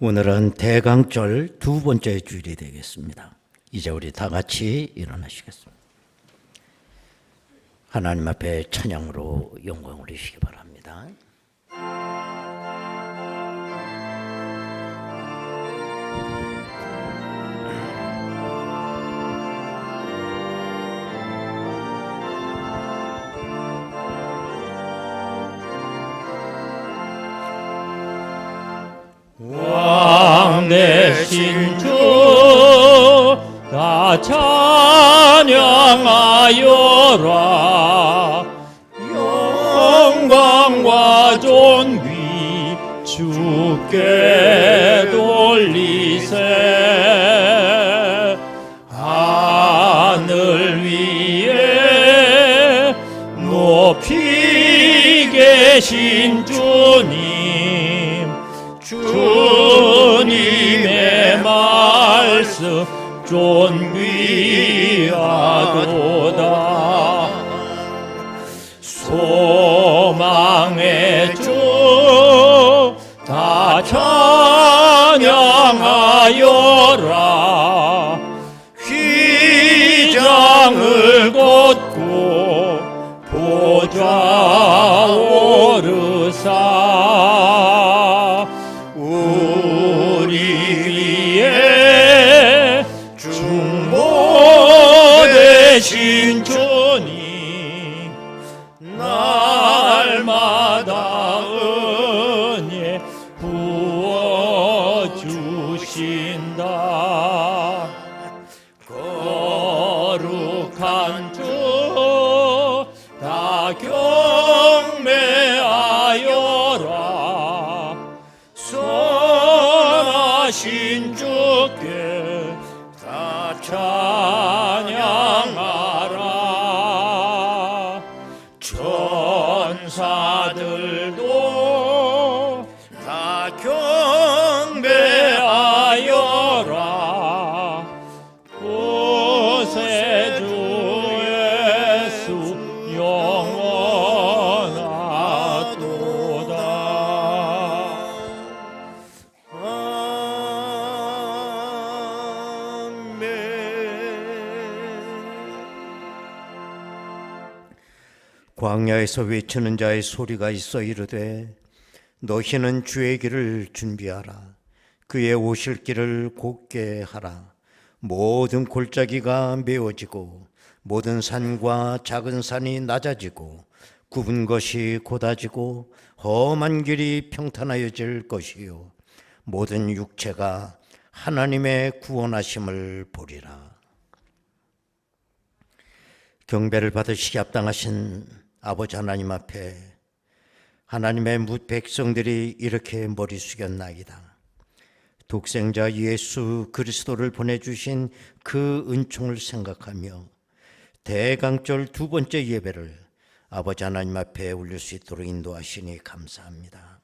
오늘은 대강절 두 번째 주일이 되겠습니다. 이제 우리 다 같이 일어나시겠습니다. 하나님 앞에 찬양으로 영광 올리시기 바랍니다. 왕 대신 주 다 찬양하여라. 영광과 존귀 주께 돌리세. 하늘 위에 높이 계신 주님, 주님의 말씀 존귀하도다. 소망의 주 다 찬양하여라. 휘장을 걷고 보좌 오르사. 우리 위에 중보되신 주님, 날마다 은혜 부어주신다. 거룩한 주 다 경배하여라. 선하신 주께 다 찬양하라. 천사들도 다 경배하여라. 구세주 예수 영원하도다. 광야에서 외치는 자의 소리가 있어 이르되 너희는 주의 길을 준비하라. 그의 오실 길을 곧게 하라. 모든 골짜기가 메워지고 모든 산과 작은 산이 낮아지고 굽은 것이 곧아지고 험한 길이 평탄하여질 것이요 모든 육체가 하나님의 구원하심을 보리라. 경배를 받으시기 합당하신 아버지 하나님 앞에 하나님의 뭇 백성들이 이렇게 머리 숙였나이다. 독생자 예수 그리스도를 보내주신 그 은총을 생각하며 대강절 두 번째 예배를 아버지 하나님 앞에 올릴 수 있도록 인도하시니 감사합니다.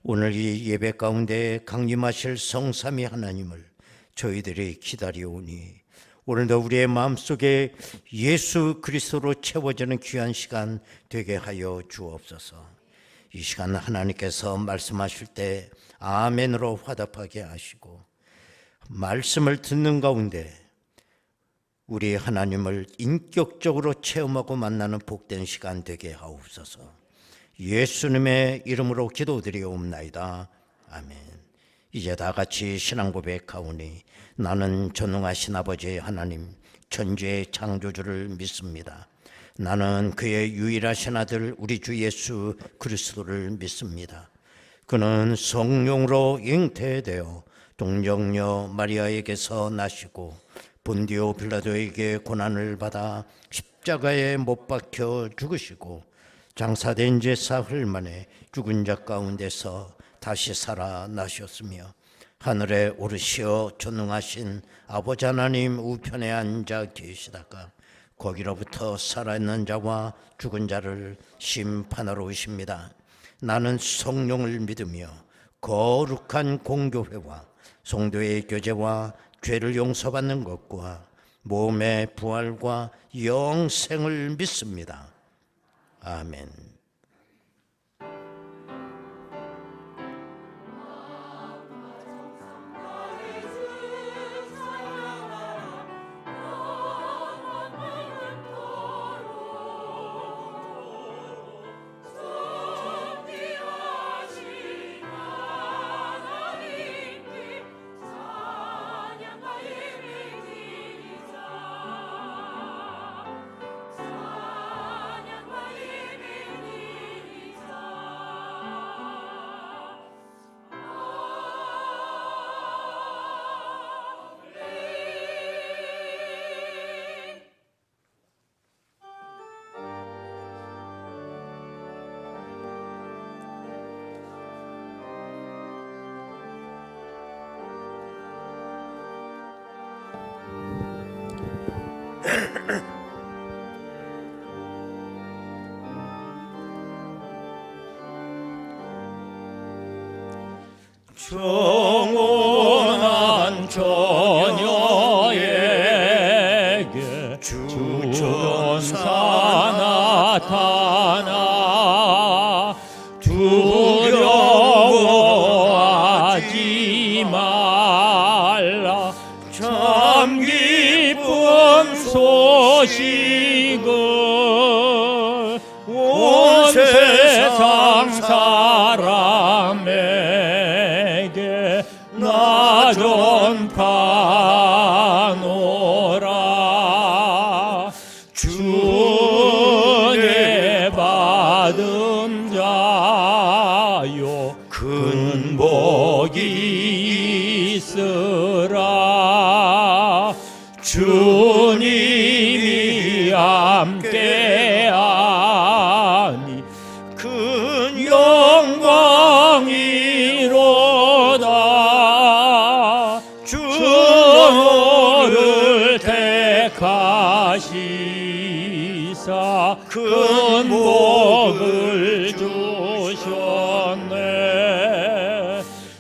오늘 이 예배 가운데 강림하실 성삼위 하나님을 저희들이 기다려오니 오늘도 우리의 마음속에 예수 그리스도로 채워지는 귀한 시간 되게 하여 주옵소서. 이 시간 하나님께서 말씀하실 때 아멘으로 화답하게 하시고 말씀을 듣는 가운데 우리 하나님을 인격적으로 체험하고 만나는 복된 시간 되게 하옵소서. 예수님의 이름으로 기도드리옵나이다. 아멘. 이제 다 같이 신앙 고백하오니 나는 전능하신 아버지 하나님 천지의 창조주를 믿습니다. 나는 그의 유일하신 아들 우리 주 예수 그리스도를 믿습니다. 그는 성령으로 잉태되어 동정녀 마리아에게서 나시고 본디오 빌라도에게 고난을 받아 십자가에 못 박혀 죽으시고 장사된 지 사흘 만에 죽은 자 가운데서 다시 살아나셨으며 하늘에 오르시어 전능하신 아버지 하나님 우편에 앉아 계시다가 거기로부터 살아있는 자와 죽은 자를 심판하러 오십니다. 나는 성령을 믿으며 거룩한 공교회와 성도의 교제와 죄를 용서받는 것과 몸의 부활과 영생을 믿습니다. 아멘. 나 좀 가노라. 주의 받은 자요 큰 복이 있으라. 주님이 함께하니 큰 영광이로다. 주를 택하시사 큰 복을 주셨네.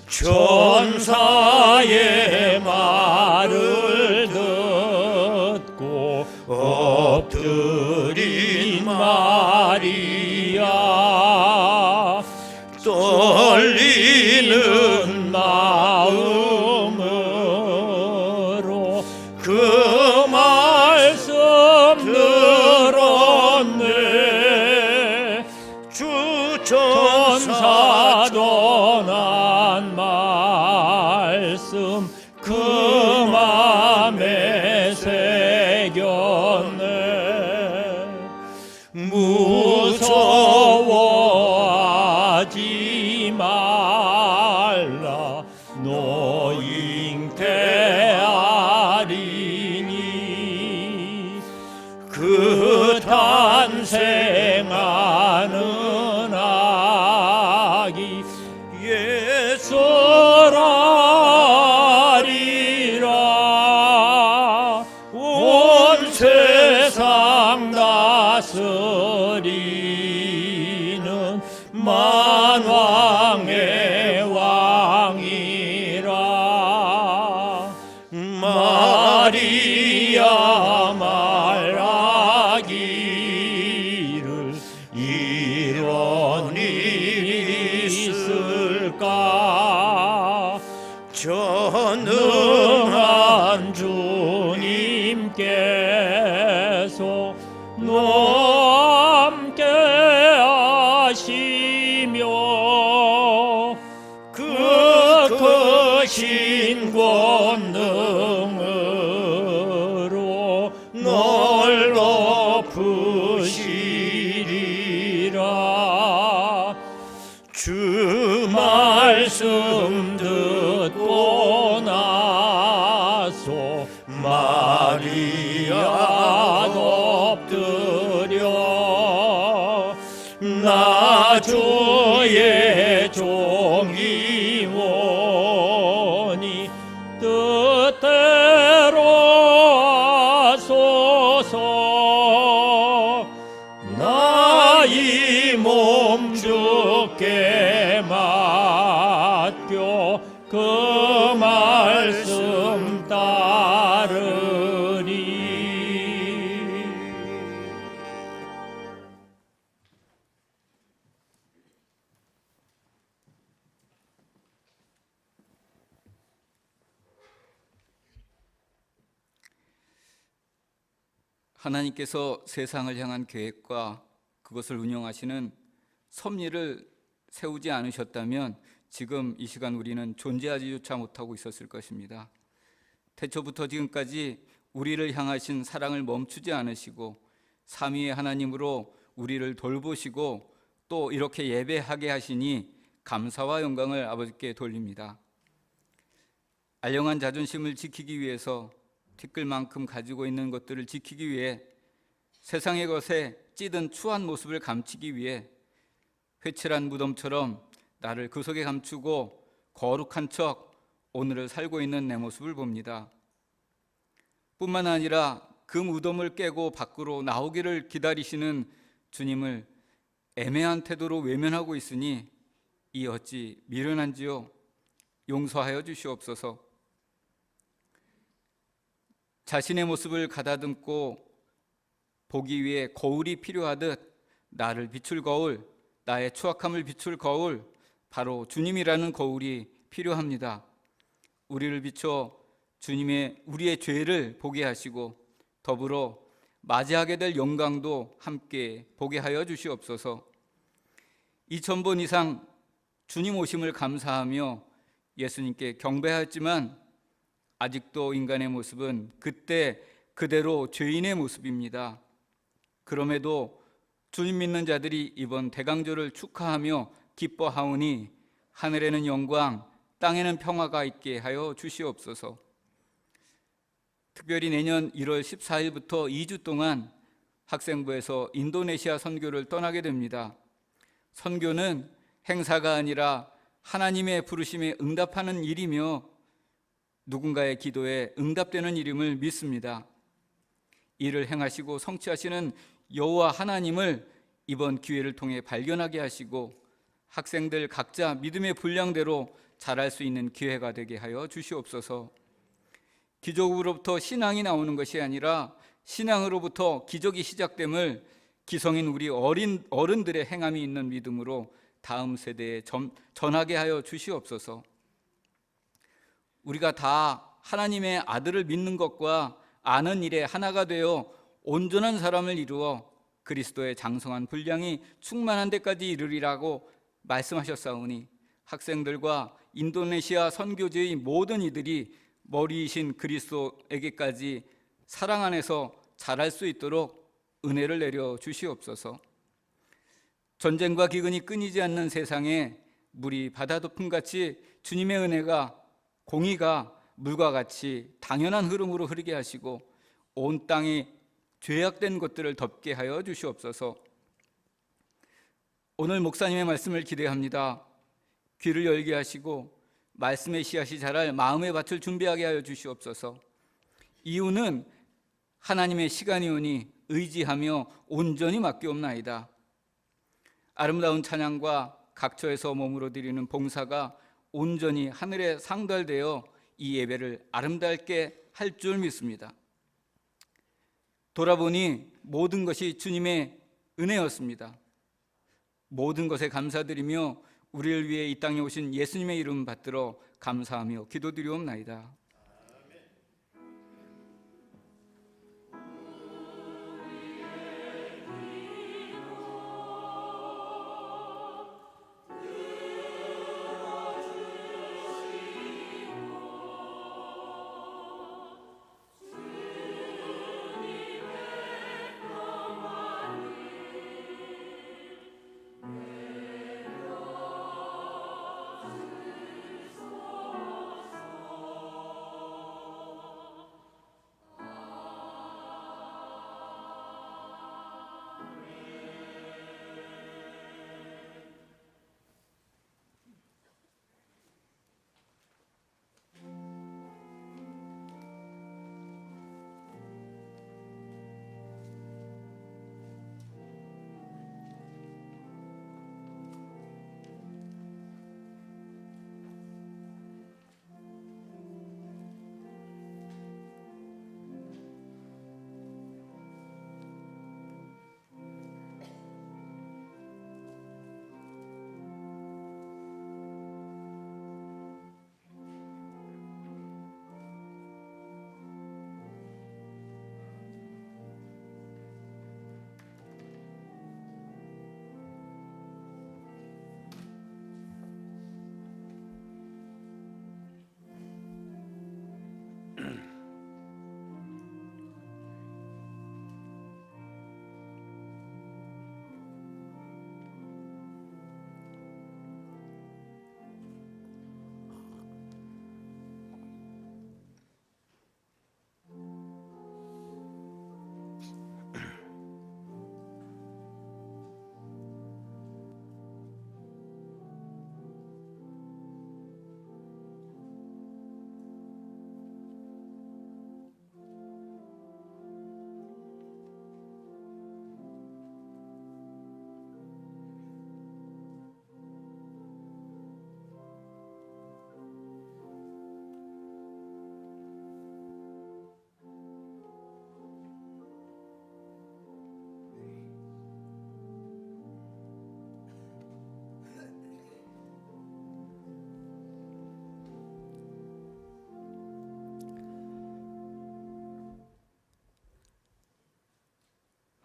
천사의 말을 듣고 엎드린 마리아, 떨리는 마음으로 그 말씀 들었네. 주 천사 전한 말씀 그 맘에 새겼네. 무서워하지 말라. 너 잉태하리니 그 탄생하는 아기 예수라리라. 온 세상 다스리는 만왕의 왕이라. 마리아 말하기를 이런 일이 있을까. 전능한 주님께서 너와 함께 하시며 그 크신 권능으로 널 높으시리라. 주 말씀 듣고 나서 마리아 엎드려 나 주의 종이오니 뜻대로 하소서. 나 이 몸 주께 맡겨 그 말씀 따르리. 하나님께서 세상을 향한 계획과 그것을 운영하시는 섭리를 세우지 않으셨다면 지금 이 시간 우리는 존재하지조차 못하고 있었을 것입니다. 태초부터 지금까지 우리를 향하신 사랑을 멈추지 않으시고 삼위의 하나님으로 우리를 돌보시고 또 이렇게 예배하게 하시니 감사와 영광을 아버지께 돌립니다. 알량한 자존심을 지키기 위해서 티끌만큼 가지고 있는 것들을 지키기 위해 세상의 것에 찌든 추한 모습을 감추기 위해 회칠한 무덤처럼 나를 그 속에 감추고 거룩한 척 오늘을 살고 있는 내 모습을 봅니다. 뿐만 아니라 그 무덤을 깨고 밖으로 나오기를 기다리시는 주님을 애매한 태도로 외면하고 있으니 이 어찌 미련한지요. 용서하여 주시옵소서. 자신의 모습을 가다듬고 보기 위해 거울이 필요하듯 나를 비출 거울, 나의 추악함을 비출 거울, 바로 주님이라는 거울이 필요합니다. 우리를 비춰 우리의 죄를 보게 하시고 더불어 맞이하게 될 영광도 함께 보게 하여 주시옵소서. 2000번 이상 주님 오심을 감사하며 예수님께 경배하였지만 아직도 인간의 모습은 그때 그대로 죄인의 모습입니다. 그럼에도 주님 믿는 자들이 이번 대강절을 축하하며 기뻐하오니 하늘에는 영광, 땅에는 평화가 있게 하여 주시옵소서. 특별히 내년 1월 14일부터 2주 동안 학생부에서 인도네시아 선교를 떠나게 됩니다. 선교는 행사가 아니라 하나님의 부르심에 응답하는 일이며 누군가의 기도에 응답되는 일임을 믿습니다. 이를 행하시고 성취하시는 여호와 하나님을 이번 기회를 통해 발견하게 하시고 학생들 각자 믿음의 분량대로 자랄 수 있는 기회가 되게 하여 주시옵소서. 기적으로부터 신앙이 나오는 것이 아니라 신앙으로부터 기적이 시작됨을 기성인 우리 어른들의 행함이 있는 믿음으로 다음 세대에 전하게 하여 주시옵소서. 우리가 다 하나님의 아들을 믿는 것과 아는 일에 하나가 되어 온전한 사람을 이루어 그리스도의 장성한 분량이 충만한 데까지 이르리라고 말씀하셨사오니 학생들과 인도네시아 선교지의 모든 이들이 머리이신 그리스도에게까지 사랑 안에서 자랄 수 있도록 은혜를 내려 주시옵소서. 전쟁과 기근이 끊이지 않는 세상에 물이 바다 덮음같이 주님의 은혜가 공의가 물과 같이 당연한 흐름으로 흐르게 하시고 온 땅이 죄악된 것들을 덮게 하여 주시옵소서. 오늘 목사님의 말씀을 기대합니다. 귀를 열게 하시고 말씀의 씨앗이 자랄 마음의 밭을 준비하게 하여 주시옵소서. 이유는 하나님의 시간이 오니 의지하며 온전히 맡기옵나이다. 아름다운 찬양과 각처에서 몸으로 드리는 봉사가 온전히 하늘에 상달되어 이 예배를 아름답게 할 줄 믿습니다. 돌아보니 모든 것이 주님의 은혜였습니다. 모든 것에 감사드리며 우리를 위해 이 땅에 오신 예수님의 이름 받들어 감사하며 기도드리옵나이다.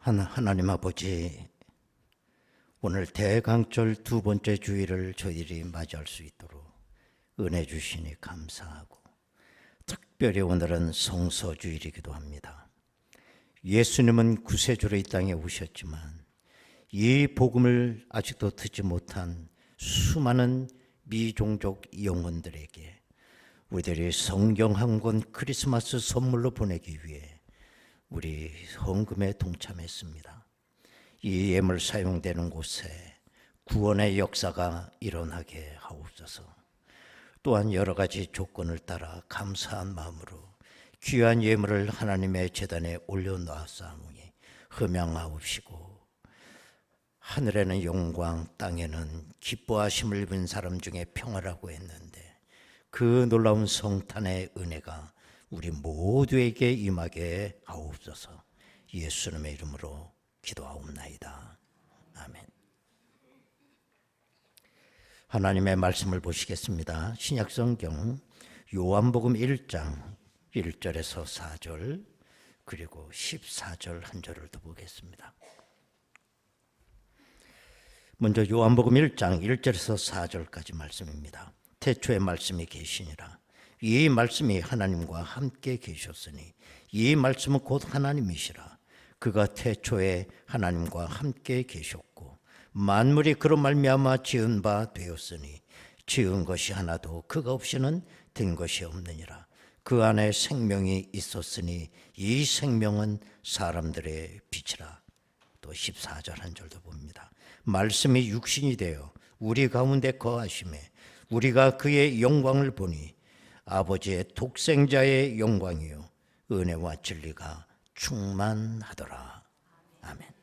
하나님 아버지, 오늘 대강절 두 번째 주일을 저희들이 맞이할 수 있도록 은혜 주시니 감사하고, 특별히 오늘은 성서주일이기도 합니다. 예수님은 구세주로 이 땅에 오셨지만 이 복음을 아직도 듣지 못한 수많은 미종족 영혼들에게 우리들이 성경 한 권 크리스마스 선물로 보내기 위해 우리 헌금에 동참했습니다. 이 예물 사용되는 곳에 구원의 역사가 일어나게 하옵소서. 또한 여러 가지 조건을 따라 감사한 마음으로 귀한 예물을 하나님의 제단에 올려놓았사오니 흠양하옵시고, 하늘에는 영광, 땅에는 기뻐하심을 입은 사람 중에 평화라고 했는데 그 놀라운 성탄의 은혜가 우리 모두에게 임하게 하옵소서. 예수님의 이름으로 기도하옵나이다. 아멘. 하나님의 말씀을 보시겠습니다. 신약성경 요한복음 1장 1절에서 4절 그리고 14절 한 절을 더 보겠습니다. 먼저 요한복음 1장 1절에서 4절까지 말씀입니다. 태초에 말씀이 계시니라. 이 말씀이 하나님과 함께 계셨으니 이 말씀은 곧 하나님이시라. 그가 태초에 하나님과 함께 계셨고 만물이 그로 말미암아 지은 바 되었으니 지은 것이 하나도 그가 없이는 된 것이 없느니라. 그 안에 생명이 있었으니 이 생명은 사람들의 빛이라. 또 14절 한 절도 봅니다. 말씀이 육신이 되어 우리 가운데 거하심에 우리가 그의 영광을 보니 아버지의 독생자의 영광이요 은혜와 진리가 충만하더라. 아멘.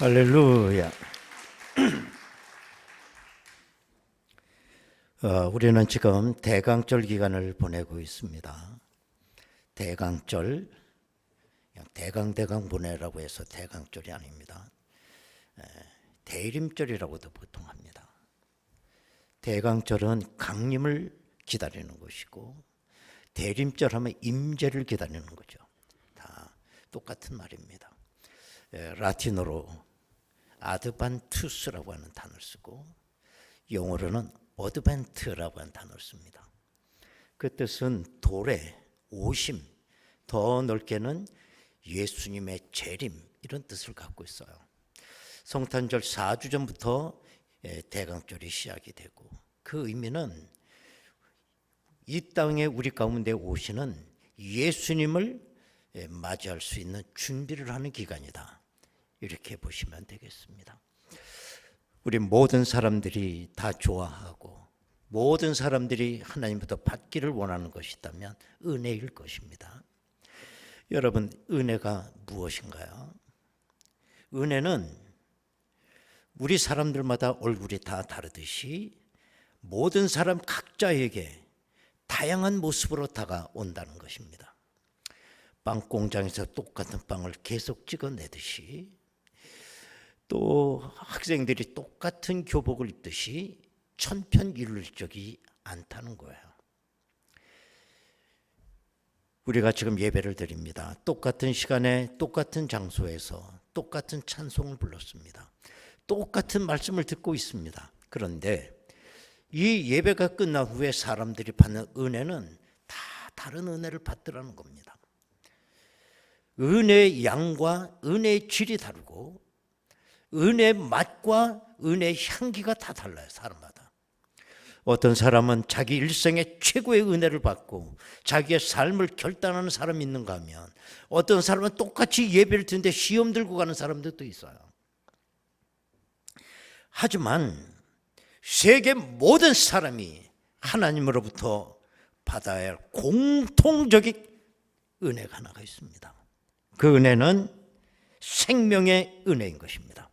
할렐루야. 우리는 지금 대강절 기간을 보내고 있습니다. 대강절, 그냥 대강 보내라고 해서 대강절이 아닙니다. 대림절이라고도 보통 합니다. 대강절은 강림을 기다리는 것이고, 대림절 하면 임재를 기다리는 거죠. 다 똑같은 말입니다. 라틴어로 아드반투스라고 하는 단어를 쓰고, 영어로는 어드벤트라고 하는 단어를 씁니다. 그 뜻은 도래, 오심, 더 넓게는 예수님의 재림, 이런 뜻을 갖고 있어요. 성탄절 4주 전부터 대강절이 시작이 되고, 그 의미는 이 땅에 우리 가운데 오시는 예수님을 맞이할 수 있는 준비를 하는 기간이다, 이렇게 보시면 되겠습니다. 우리 모든 사람들이 다 좋아하고 모든 사람들이 하나님부터 받기를 원하는 것이 있다면 은혜일 것입니다. 여러분, 은혜가 무엇인가요? 은혜는 우리 사람들마다 얼굴이 다 다르듯이 모든 사람 각자에게 다양한 모습으로 다가온다는 것입니다. 빵 공장에서 똑같은 빵을 계속 찍어내듯이, 또 학생들이 똑같은 교복을 입듯이 천편일률적이 않다는 거예요. 우리가 지금 예배를 드립니다. 똑같은 시간에 똑같은 장소에서 똑같은 찬송을 불렀습니다. 똑같은 말씀을 듣고 있습니다. 그런데 이 예배가 끝난 후에 사람들이 받는 은혜는 다 다른 은혜를 받더라는 겁니다. 은혜의 양과 은혜의 질이 다르고, 은혜의 맛과 은혜의 향기가 다 달라요, 사람마다. 어떤 사람은 자기 일생의 최고의 은혜를 받고 자기의 삶을 결단하는 사람이 있는가 하면, 어떤 사람은 똑같이 예배를 드는데 시험 들고 가는 사람들도 있어요. 하지만 세계 모든 사람이 하나님으로부터 받아야 할 공통적인 은혜가 하나가 있습니다. 그 은혜는 생명의 은혜인 것입니다.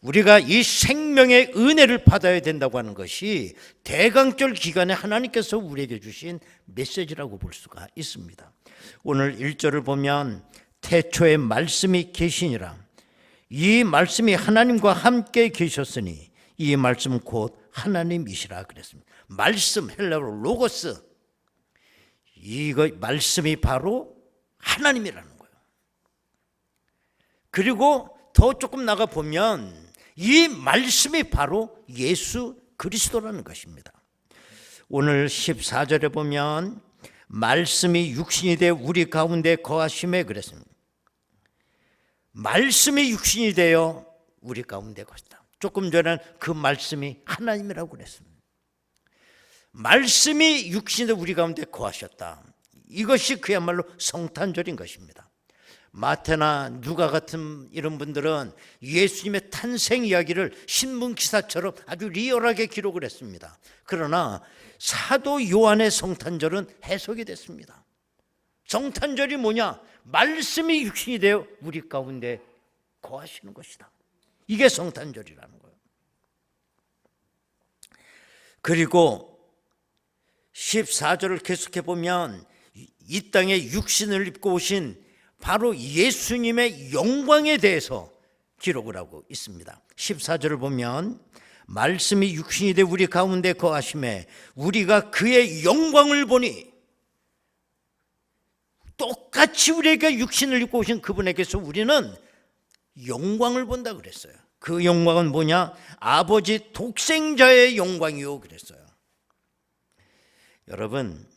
우리가 이 생명의 은혜를 받아야 된다고 하는 것이 대강절 기간에 하나님께서 우리에게 주신 메시지라고 볼 수가 있습니다. 오늘 1절을 보면 태초에 말씀이 계시니라, 이 말씀이 하나님과 함께 계셨으니 이 말씀은 곧 하나님이시라 그랬습니다. 말씀, 헬라어로 로고스, 이거 말씀이 바로 하나님이라는 거예요. 그리고 더 조금 나가 보면 이 말씀이 바로 예수 그리스도라는 것입니다. 오늘 14절에 보면 말씀이 육신이 되어 우리 가운데 거하심에 그랬습니다. 말씀이 육신이 되어 우리 가운데 거하시다. 조금 전에는 그 말씀이 하나님이라고 그랬습니다. 말씀이 육신이 되어 우리 가운데 거하셨다. 이것이 그야말로 성탄절인 것입니다. 마태나 누가 같은 이런 분들은 예수님의 탄생 이야기를 신문 기사처럼 아주 리얼하게 기록을 했습니다. 그러나 사도 요한의 성탄절은 해석이 됐습니다. 성탄절이 뭐냐? 말씀이 육신이 되어 우리 가운데 거하시는 것이다. 이게 성탄절이라는 거예요. 그리고 14절을 계속해 보면 이 땅에 육신을 입고 오신 바로 예수님의 영광에 대해서 기록을 하고 있습니다. 14절을 보면 말씀이 육신이 되어 우리 가운데 거하심에 우리가 그의 영광을 보니, 똑같이 우리에게 육신을 입고 오신 그분에게서 우리는 영광을 본다 그랬어요. 그 영광은 뭐냐? 아버지 독생자의 영광이요 그랬어요. 여러분,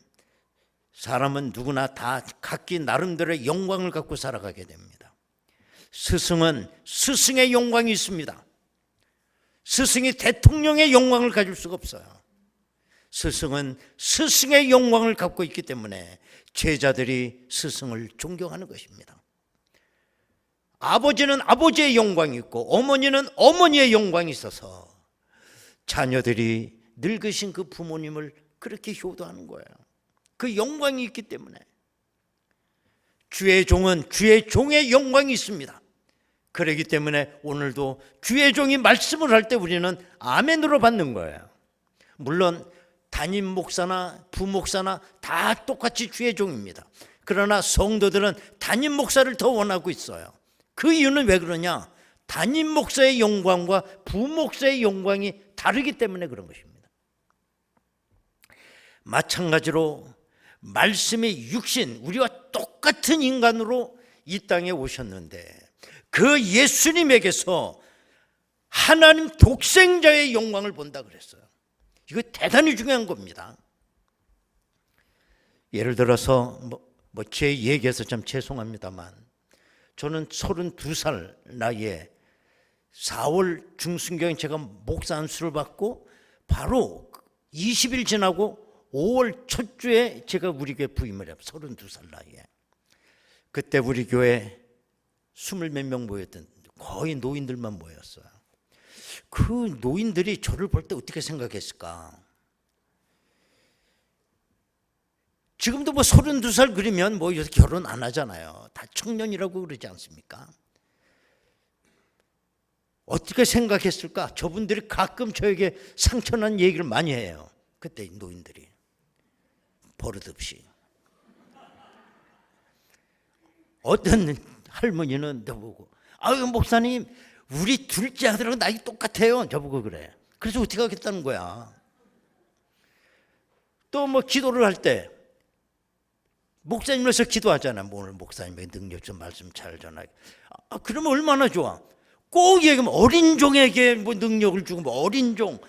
사람은 누구나 다 각기 나름대로의 영광을 갖고 살아가게 됩니다. 스승은 스승의 영광이 있습니다. 스승이 대통령의 영광을 가질 수가 없어요. 스승은 스승의 영광을 갖고 있기 때문에 제자들이 스승을 존경하는 것입니다. 아버지는 아버지의 영광이 있고 어머니는 어머니의 영광이 있어서 자녀들이 늙으신 그 부모님을 그렇게 효도하는 거예요. 그 영광이 있기 때문에. 주의 종은 주의 종의 영광이 있습니다. 그렇기 때문에 오늘도 주의 종이 말씀을 할 때 우리는 아멘으로 받는 거예요. 물론 담임 목사나 부목사나 다 똑같이 주의 종입니다. 그러나 성도들은 담임 목사를 더 원하고 있어요. 그 이유는 왜 그러냐? 담임 목사의 영광과 부목사의 영광이 다르기 때문에 그런 것입니다. 마찬가지로 말씀의 육신, 우리와 똑같은 인간으로 이 땅에 오셨는데 그 예수님에게서 하나님 독생자의 영광을 본다 그랬어요. 이거 대단히 중요한 겁니다. 예를 들어서 제 얘기해서 참 죄송합니다만 저는 32살 나이에 4월 중순경에 제가 목사 안수를 받고 바로 20일 지나고 5월 첫 주에 제가 우리 교회 부임을 해요. 32살 나이에. 그때 우리 교회 20몇 명 모였던 거의 노인들만 모였어요. 그 노인들이 저를 볼 때 어떻게 생각했을까? 지금도 32살 그러면 요새 결혼 안 하잖아요. 다 청년이라고 그러지 않습니까? 어떻게 생각했을까? 저분들이 가끔 저에게 상처난 얘기를 많이 해요. 그때 노인들이 버릇없이. 어떤 할머니는 저보고 아유 목사님 우리 둘째 아들하고 나이 똑같아요. 저보고 그래. 그래서 어떻게 하겠다는 거야. 또 기도를 할 때 목사님으로서 기도하잖아. 오늘 목사님의 능력 좀 말씀 잘 전하게. 그러면 얼마나 좋아. 꼭 얘기하면 어린 종에게 능력을 주고 어린 종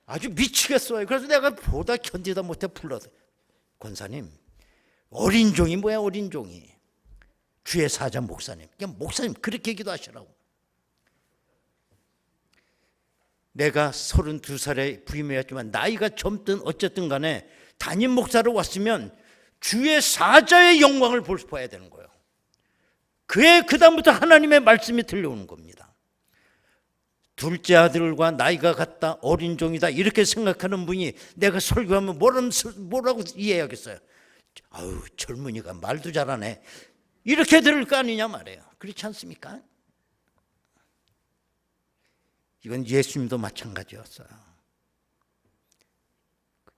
아주 미치겠어요. 그래서 내가 보다 견디다 못해 불러서 권사님 어린 종이 뭐야 어린 종이. 주의 사자 목사님. 그냥 목사님 그렇게 기도하시라고. 내가 32살에 부임했지만 나이가 젊든 어쨌든 간에 담임 목사로 왔으면 주의 사자의 영광을 봐야 되는 거예요. 그 다음부터 하나님의 말씀이 들려오는 겁니다. 둘째 아들과 나이가 같다 어린 종이다 이렇게 생각하는 분이 내가 설교하면 뭐라고 이해하겠어요. 아유 젊은이가 말도 잘하네 이렇게 들을 거 아니냐 말이에요. 그렇지 않습니까? 이건 예수님도 마찬가지였어요.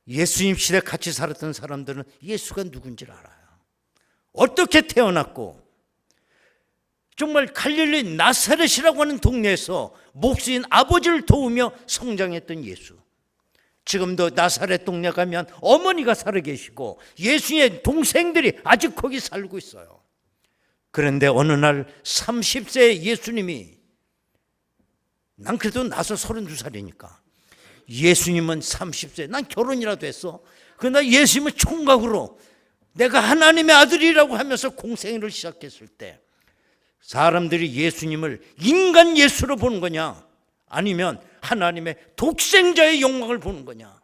예수님 시대 같이 살았던 사람들은 예수가 누군지를 알아요. 어떻게 태어났고 정말 갈릴리 나사렛이라고 하는 동네에서 목수인 아버지를 도우며 성장했던 예수. 지금도 나사렛 동네 가면 어머니가 살아계시고 예수의 동생들이 아직 거기 살고 있어요. 그런데 어느 날 30세의 예수님이 난 그래도 나서 32살이니까 예수님은 30세 난 결혼이라도 했어. 그러나 예수님은 총각으로 내가 하나님의 아들이라고 하면서 공생애를 시작했을 때 사람들이 예수님을 인간 예수로 보는 거냐 아니면 하나님의 독생자의 영광을 보는 거냐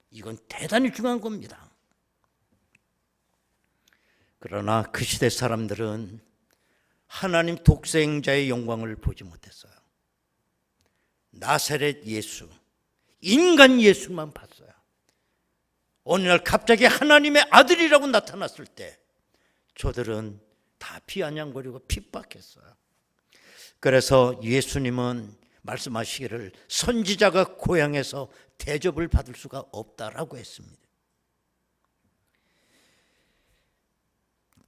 이건 대단히 중요한 겁니다. 그러나 그 시대 사람들은 하나님 독생자의 영광을 보지 못했어요. 나사렛 예수, 인간 예수만 봤어요. 어느 날 갑자기 하나님의 아들이라고 나타났을 때 저들은 다 비아냥거리고 핍박했어요. 그래서 예수님은 말씀하시기를 선지자가 고향에서 대접을 받을 수가 없다라고 했습니다.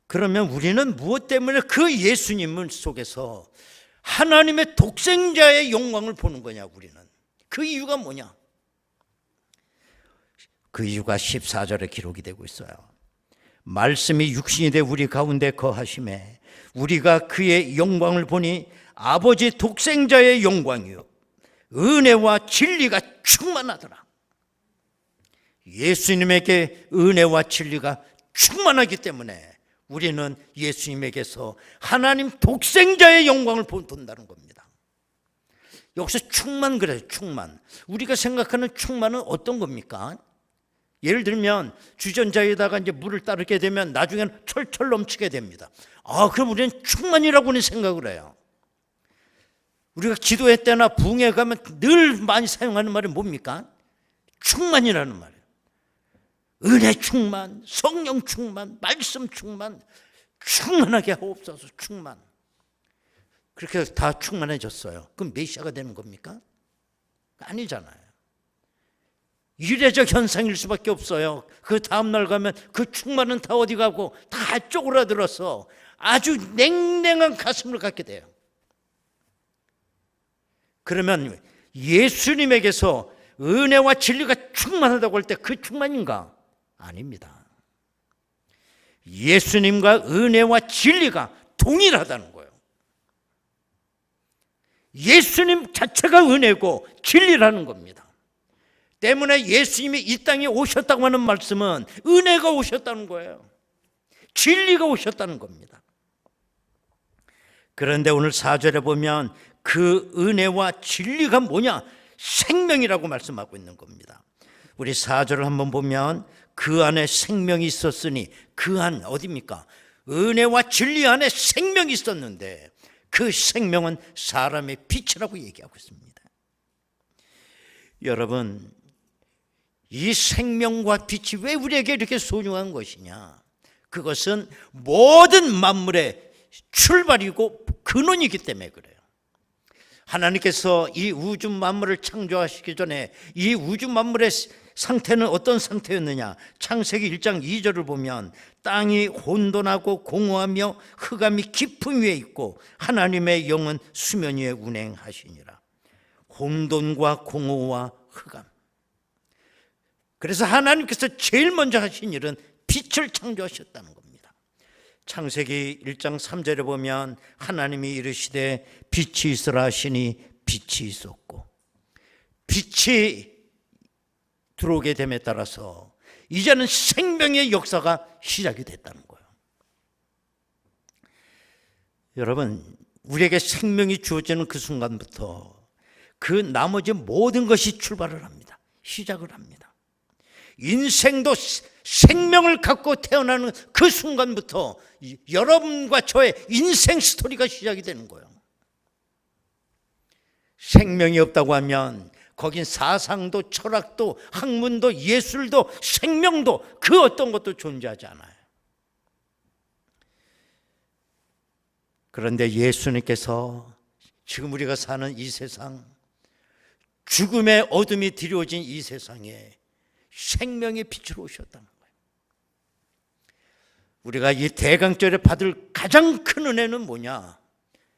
그러면 우리는 무엇 때문에 그 예수님 속에서 하나님의 독생자의 영광을 보는 거냐 우리는. 그 이유가 뭐냐? 그 이유가 14절에 기록이 되고 있어요. 말씀이 육신이 돼 우리 가운데 거하심에 우리가 그의 영광을 보니 아버지 독생자의 영광이요 은혜와 진리가 충만하더라. 예수님에게 은혜와 진리가 충만하기 때문에 우리는 예수님에게서 하나님 독생자의 영광을 본다는 겁니다. 여기서 충만 그래요. 충만. 우리가 생각하는 충만은 어떤 겁니까? 예를 들면 주전자에다가 이제 물을 따르게 되면 나중에는 철철 넘치게 됩니다. 그럼 우리는 충만이라고는 생각을 해요. 우리가 기도회 때나 부흥회 가면 늘 많이 사용하는 말이 뭡니까? 충만이라는 말이에요. 은혜 충만, 성령 충만, 말씀 충만, 충만하게 하옵소서. 충만. 그렇게 다 충만해졌어요. 그럼 메시아가 되는 겁니까? 아니잖아요. 이례적 현상일 수밖에 없어요. 그 다음날 가면 그 충만은 다 어디 가고 다 쪼그라들어서 아주 냉랭한 가슴을 갖게 돼요. 그러면 예수님에게서 은혜와 진리가 충만하다고 할 때 그 충만인가? 아닙니다. 예수님과 은혜와 진리가 동일하다는 거예요. 예수님 자체가 은혜고 진리라는 겁니다. 때문에 예수님이 이 땅에 오셨다고 하는 말씀은 은혜가 오셨다는 거예요. 진리가 오셨다는 겁니다. 그런데 오늘 4절에 보면 그 은혜와 진리가 뭐냐? 생명이라고 말씀하고 있는 겁니다. 우리 4절을 한번 보면 그 안에 생명이 있었으니, 그 안 어디입니까? 은혜와 진리 안에 생명이 있었는데 그 생명은 사람의 빛이라고 얘기하고 있습니다. 여러분, 이 생명과 빛이 왜 우리에게 이렇게 소중한 것이냐? 그것은 모든 만물의 출발이고 근원이기 때문에 그래요. 하나님께서 이 우주 만물을 창조하시기 전에 이 우주 만물의 상태는 어떤 상태였느냐? 창세기 1장 2절을 보면 땅이 혼돈하고 공허하며 흑암이 깊음 위에 있고 하나님의 영은 수면 위에 운행하시니라. 혼돈과 공허와 흑암. 그래서 하나님께서 제일 먼저 하신 일은 빛을 창조하셨다는 겁니다. 창세기 1장 3절에 보면 하나님이 이르시되 빛이 있으라 하시니 빛이 있었고, 빛이 들어오게 됨에 따라서 이제는 생명의 역사가 시작이 됐다는 거예요. 여러분, 우리에게 생명이 주어지는 그 순간부터 그 나머지 모든 것이 출발을 합니다. 시작을 합니다. 인생도 생명을 갖고 태어나는 그 순간부터 여러분과 저의 인생 스토리가 시작이 되는 거예요. 생명이 없다고 하면 거긴 사상도 철학도 학문도 예술도 생명도 그 어떤 것도 존재하지 않아요. 그런데 예수님께서 지금 우리가 사는 이 세상, 죽음의 어둠이 드리워진 이 세상에 생명의 빛으로 오셨다는 거예요. 우리가 이 대강절에 받을 가장 큰 은혜는 뭐냐?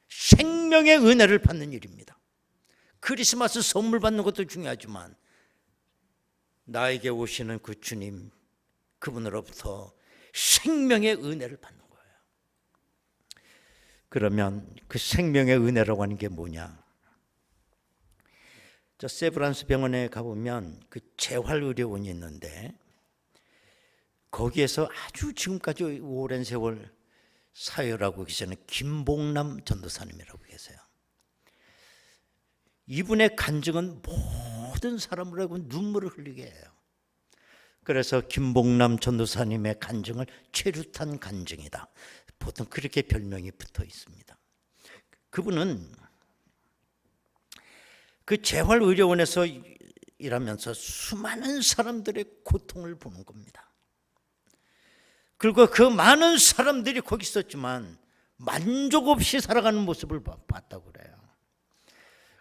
생명의 은혜를 받는 일입니다. 크리스마스 선물 받는 것도 중요하지만 나에게 오시는 그 주님, 그분으로부터 생명의 은혜를 받는 거예요. 그러면 그 생명의 은혜라고 하는 게 뭐냐? 저 세브란스 병원에 가보면 그 재활의료원이 있는데 거기에서 아주 지금까지 오랜 세월 사역하고 계시는 김봉남 전도사님이라고 계세요. 이분의 간증은 모든 사람을 하고 눈물을 흘리게 해요. 그래서 김봉남 전도사님의 간증을 최루탄 간증이다, 보통 그렇게 별명이 붙어 있습니다. 그분은 그 재활의료원에서 일하면서 수많은 사람들의 고통을 보는 겁니다. 그리고 그 많은 사람들이 거기 있었지만 만족 없이 살아가는 모습을 봤다고 그래요.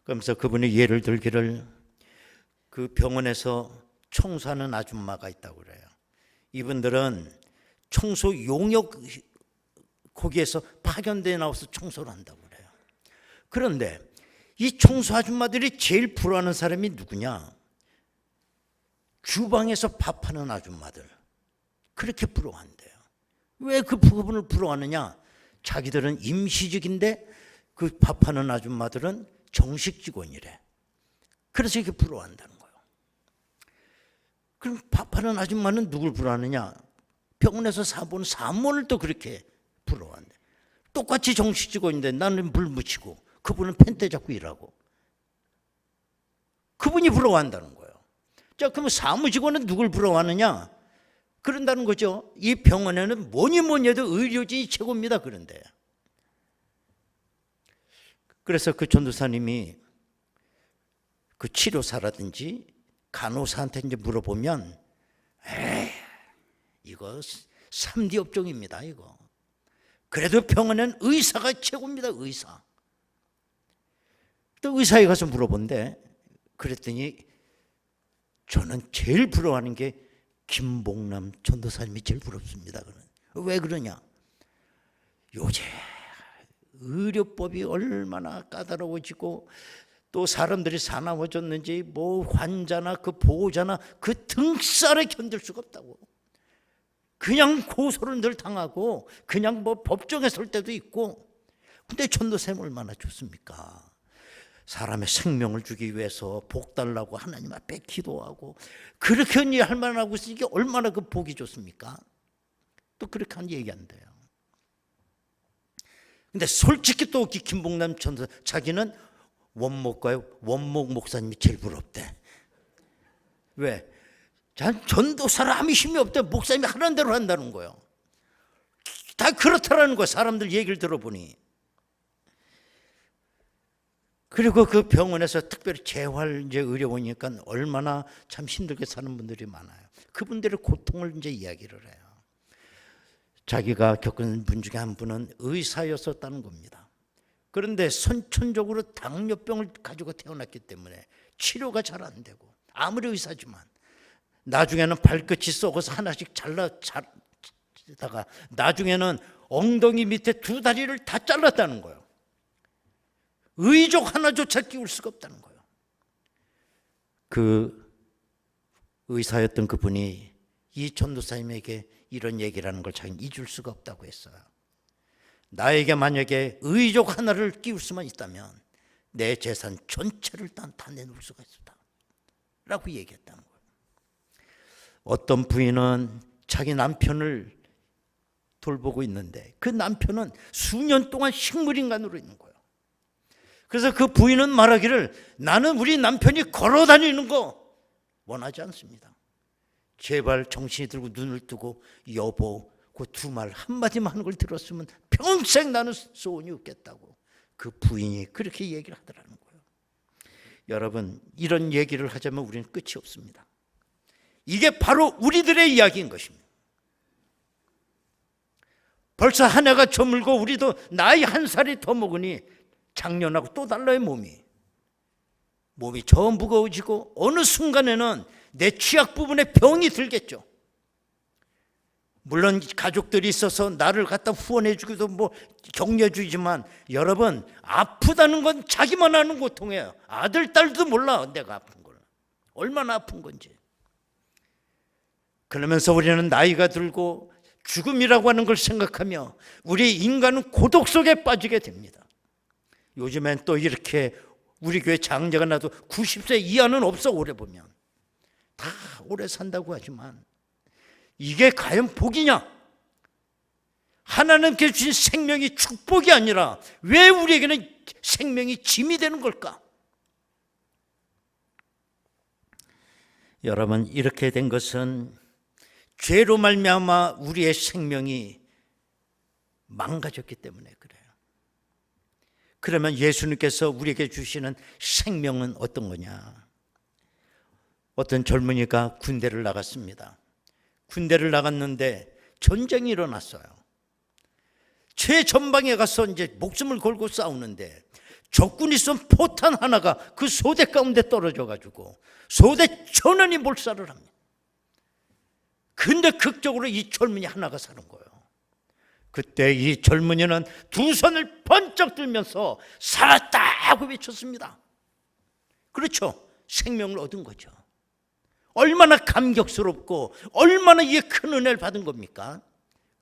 그러면서 그분이 예를 들기를 그 병원에서 청소하는 아줌마가 있다고 그래요. 이분들은 청소 용역 거기에서 파견돼 나와서 청소를 한다고 그래요. 그런데 이 청소 아줌마들이 제일 부러워하는 사람이 누구냐? 주방에서 밥하는 아줌마들. 그렇게 부러워한대요. 왜 그 부분을 부러워하느냐? 자기들은 임시직인데 그 밥하는 아줌마들은 정식 직원이래. 그래서 이렇게 부러워한다는 거예요. 그럼 밥하는 아줌마는 누굴 부러워하느냐? 병원에서 사본 사모를 또 그렇게 부러워한대. 똑같이 정식 직원인데 나는 물 묻히고 그분은 펜대 잡고 일하고, 그분이 부러워한다는 거예요. 자, 그러면 사무직원은 누굴 부러워하느냐? 그런다는 거죠. 이 병원에는 뭐니 해도 의료진이 최고입니다. 그런데 그래서 그 전도사님이 그 치료사라든지 간호사한테 이제 물어보면, 이거 3D 업종입니다. 이거. 그래도 병원엔 의사가 최고입니다. 의사. 또 의사에 가서 물어본대. 그랬더니 저는 제일 부러워하는 게 김봉남 전도사님이 제일 부럽습니다. 왜 그러냐? 요새 의료법이 얼마나 까다로워지고 또 사람들이 사나워졌는지 뭐 환자나 그 보호자나 그 등살에 견딜 수가 없다고. 그냥 고소를 늘 당하고 그냥 뭐 법정에 설 때도 있고. 근데 전도사님 얼마나 좋습니까? 사람의 생명을 주기 위해서 복 달라고 하나님 앞에 기도하고 그렇게 할 만하고 있으니까 얼마나 그 복이 좋습니까? 또 그렇게 한 얘기 안 돼요. 근데 솔직히 또 김봉남 전도사 자기는 원목 목사님이 제일 부럽대. 왜? 전도사람이 힘이 없대. 목사님이 하는 대로 한다는 거예요. 다 그렇다라는 거예요. 사람들 얘기를 들어보니. 그리고 그 병원에서 특별히 재활 이제 의료원이니까 얼마나 참 힘들게 사는 분들이 많아요. 그분들의 고통을 이제 이야기를 해요. 자기가 겪은 분 중에 한 분은 의사였었다는 겁니다. 그런데 선천적으로 당뇨병을 가지고 태어났기 때문에 치료가 잘 안 되고 아무리 의사지만 나중에는 발끝이 썩어서 하나씩 잘라다가 나중에는 엉덩이 밑에 두 다리를 다 잘랐다는 거예요. 의족 하나조차 끼울 수가 없다는 거예요. 그 의사였던 그분이 이 전도사님에게 이런 얘기를 하는 걸 자기는 잊을 수가 없다고 했어요. 나에게 만약에 의족 하나를 끼울 수만 있다면 내 재산 전체를 다 내놓을 수가 있었다 라고 얘기했다는 거예요. 어떤 부인은 자기 남편을 돌보고 있는데 그 남편은 수년 동안 식물인간으로 있는 거예요. 그래서 그 부인은 말하기를 나는 우리 남편이 걸어다니는 거 원하지 않습니다. 제발 정신이 들고 눈을 뜨고 여보 그 두 말 한마디만 하는 걸 들었으면 평생 나는 소원이 없겠다고 그 부인이 그렇게 얘기를 하더라는 거예요. 여러분 이런 얘기를 하자면 우리는 끝이 없습니다. 이게 바로 우리들의 이야기인 것입니다. 벌써 한 해가 저물고 우리도 나이 한 살이 더 먹으니 작년하고 또 달라요. 몸이 저 무거워지고 어느 순간에는 내 취약 부분에 병이 들겠죠. 물론 가족들이 있어서 나를 갖다 후원해 주기도 뭐 격려해 주지만 여러분 아프다는 건 자기만 아는 고통이에요. 아들 딸도 몰라 내가 아픈 걸 얼마나 아픈 건지. 그러면서 우리는 나이가 들고 죽음이라고 하는 걸 생각하며 우리 인간은 고독 속에 빠지게 됩니다. 요즘엔 또 이렇게 우리 교회 장자가 나도 90세 이하는 없어. 오래 보면 다 오래 산다고 하지만 이게 과연 복이냐? 하나님께 주신 생명이 축복이 아니라 왜 우리에게는 생명이 짐이 되는 걸까? 여러분 이렇게 된 것은 죄로 말미암아 우리의 생명이 망가졌기 때문에 그래요. 그러면 예수님께서 우리에게 주시는 생명은 어떤 거냐? 어떤 젊은이가 군대를 나갔습니다. 군대를 나갔는데 전쟁이 일어났어요. 최전방에 가서 이제 목숨을 걸고 싸우는데 적군이 쏜 포탄 하나가 그 소대 가운데 떨어져 가지고 소대 전원이 몰살을 합니다. 근데 극적으로 이 젊은이 하나가 사는 거예요. 그때 이 젊은이는 두 손을 번쩍 들면서 살았다 하고 외쳤습니다. 그렇죠. 생명을 얻은 거죠. 얼마나 감격스럽고 얼마나 이게 큰 은혜를 받은 겁니까?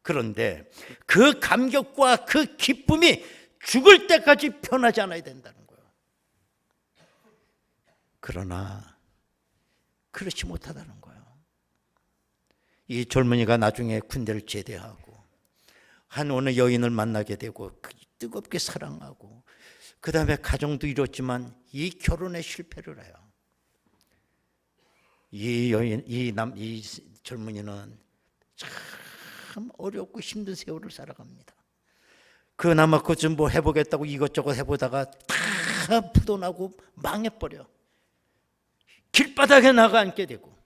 그런데 그 감격과 그 기쁨이 죽을 때까지 변하지 않아야 된다는 거예요. 그러나 그렇지 못하다는 거예요. 이 젊은이가 나중에 군대를 제대하고 한 어느 여인을 만나게 되고 뜨겁게 사랑하고 그 다음에 가정도 이뤘지만 이 결혼에 실패를 해요. 이 젊은이는 참 어렵고 힘든 세월을 살아갑니다. 그나마 그좀 뭐 해보겠다고 이것저것 해보다가 다 부도나고 망해버려. 길바닥에 나가 앉게 되고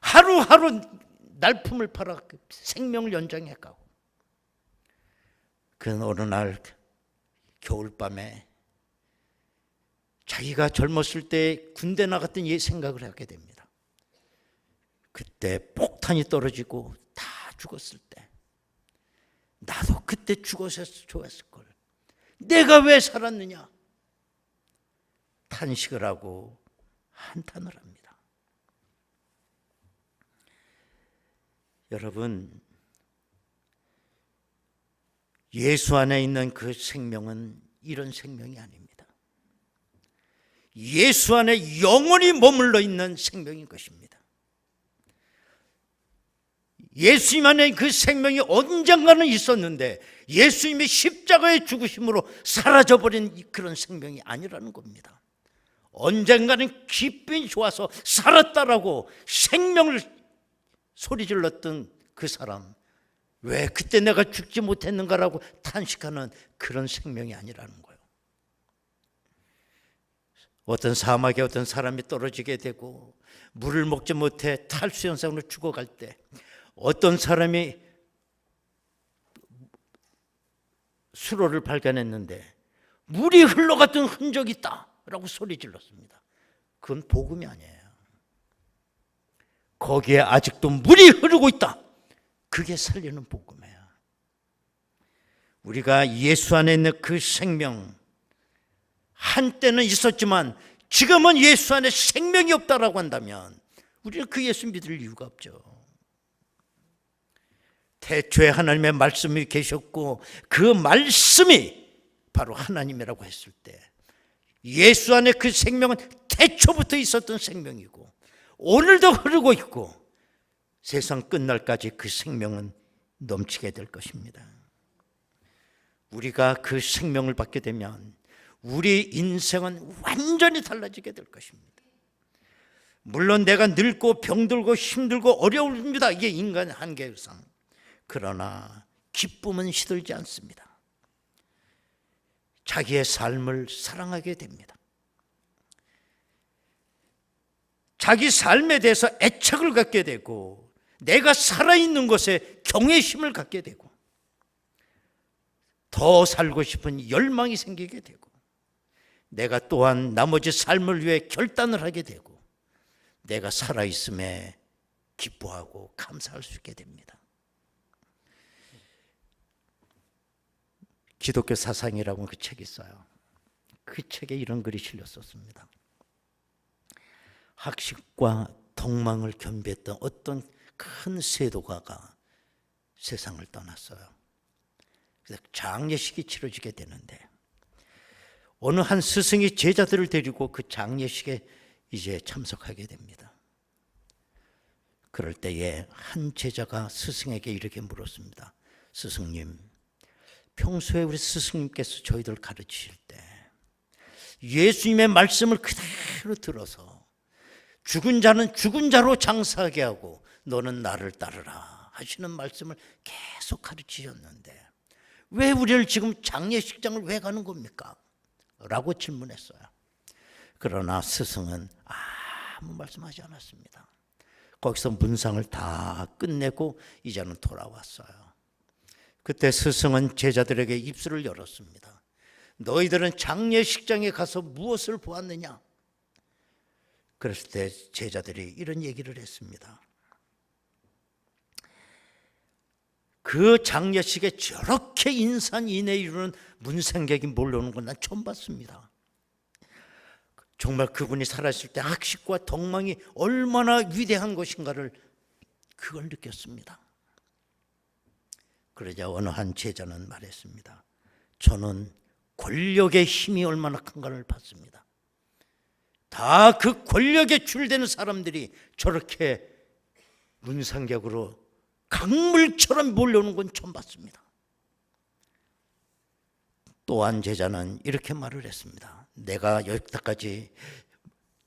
하루하루 날품을 팔아 생명을 연장해가고 그 어느 날 겨울밤에 자기가 젊었을 때 군대 나갔던 생각을 하게 됩니다. 그때 폭탄이 떨어지고 다 죽었을 때 나도 그때 죽었어야 좋았을걸. 내가 왜 살았느냐? 탄식을 하고 한탄을 합니다. 여러분, 예수 안에 있는 그 생명은 이런 생명이 아닙니다. 예수 안에 영원히 머물러 있는 생명인 것입니다. 예수님 안에 그 생명이 언젠가는 있었는데 예수님의 십자가의 죽으심으로 사라져버린 그런 생명이 아니라는 겁니다. 언젠가는 기쁨이 좋아서 살았다라고 생명을 소리질렀던 그 사람, 왜 그때 내가 죽지 못했는가라고 탄식하는 그런 생명이 아니라는 거예요. 어떤 사막에 어떤 사람이 떨어지게 되고 물을 먹지 못해 탈수현상으로 죽어갈 때 어떤 사람이 수로를 발견했는데 물이 흘러갔던 흔적이 있다라고 소리 질렀습니다. 그건 복음이 아니에요. 거기에 아직도 물이 흐르고 있다. 그게 살리는 복음이에요. 우리가 예수 안에 있는 그 생명, 한때는 있었지만 지금은 예수 안에 생명이 없다라고 한다면 우리는 그 예수 믿을 이유가 없죠. 태초에 하나님의 말씀이 계셨고 그 말씀이 바로 하나님이라고 했을 때 예수 안에 그 생명은 태초부터 있었던 생명이고 오늘도 흐르고 있고 세상 끝날까지 그 생명은 넘치게 될 것입니다. 우리가 그 생명을 받게 되면 우리 인생은 완전히 달라지게 될 것입니다. 물론 내가 늙고 병들고 힘들고 어려웁니다. 이게 인간의 한계상. 그러나 기쁨은 시들지 않습니다. 자기의 삶을 사랑하게 됩니다. 자기 삶에 대해서 애착을 갖게 되고 내가 살아있는 것에 경외심을 갖게 되고 더 살고 싶은 열망이 생기게 되고 내가 또한 나머지 삶을 위해 결단을 하게 되고 내가 살아있음에 기뻐하고 감사할 수 있게 됩니다. 기독교 사상이라고 그 책이 있어요. 그 책에 이런 글이 실렸었습니다. 학식과 덕망을 겸비했던 어떤 큰 세도가가 세상을 떠났어요. 그래서 장례식이 치러지게 되는데 어느 한 스승이 제자들을 데리고 그 장례식에 이제 참석하게 됩니다. 그럴 때에 한 제자가 스승에게 이렇게 물었습니다. 스승님, 평소에 우리 스승님께서 저희들 가르치실 때 예수님의 말씀을 그대로 들어서 죽은 자는 죽은 자로 장사하게 하고 너는 나를 따르라 하시는 말씀을 계속 가르치셨는데 왜 우리를 지금 장례식장을 왜 가는 겁니까? 라고 질문했어요. 그러나 스승은 아무 말씀하지 않았습니다. 거기서 문상을 다 끝내고 이제는 돌아왔어요. 그때 스승은 제자들에게 입술을 열었습니다. 너희들은 장례식장에 가서 무엇을 보았느냐? 그랬을 때 제자들이 이런 얘기를 했습니다. 그 장례식에 저렇게 인산인해 이루는 문상객이 몰려오는 건 난 처음 봤습니다. 정말 그분이 살았을 때 학식과 덕망이 얼마나 위대한 것인가를 그걸 느꼈습니다. 그러자 어느 한 제자는 말했습니다. 저는 권력의 힘이 얼마나 큰가를 봤습니다. 다 그 권력에 줄되는 사람들이 저렇게 문상객으로 강물처럼 몰려오는 건 처음 봤습니다. 또 한 제자는 이렇게 말을 했습니다. 내가 여기까지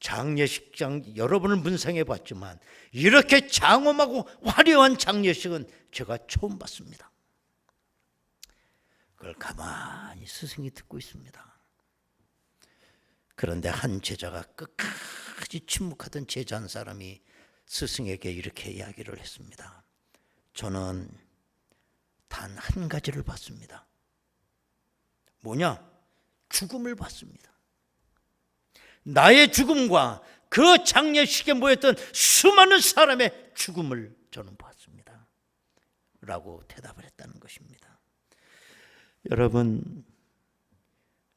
장례식장 여러 번을 문상해 봤지만 이렇게 장엄하고 화려한 장례식은 제가 처음 봤습니다. 그걸 가만히 스승이 듣고 있습니다. 그런데 한 제자가 끝까지 침묵하던 제자 한 사람이 스승에게 이렇게 이야기를 했습니다. 저는 단 한 가지를 봤습니다. 뭐냐? 죽음을 봤습니다. 나의 죽음과 그 장례식에 모였던 수많은 사람의 죽음을 저는 봤습니다 라고 대답을 했다는 것입니다. 여러분,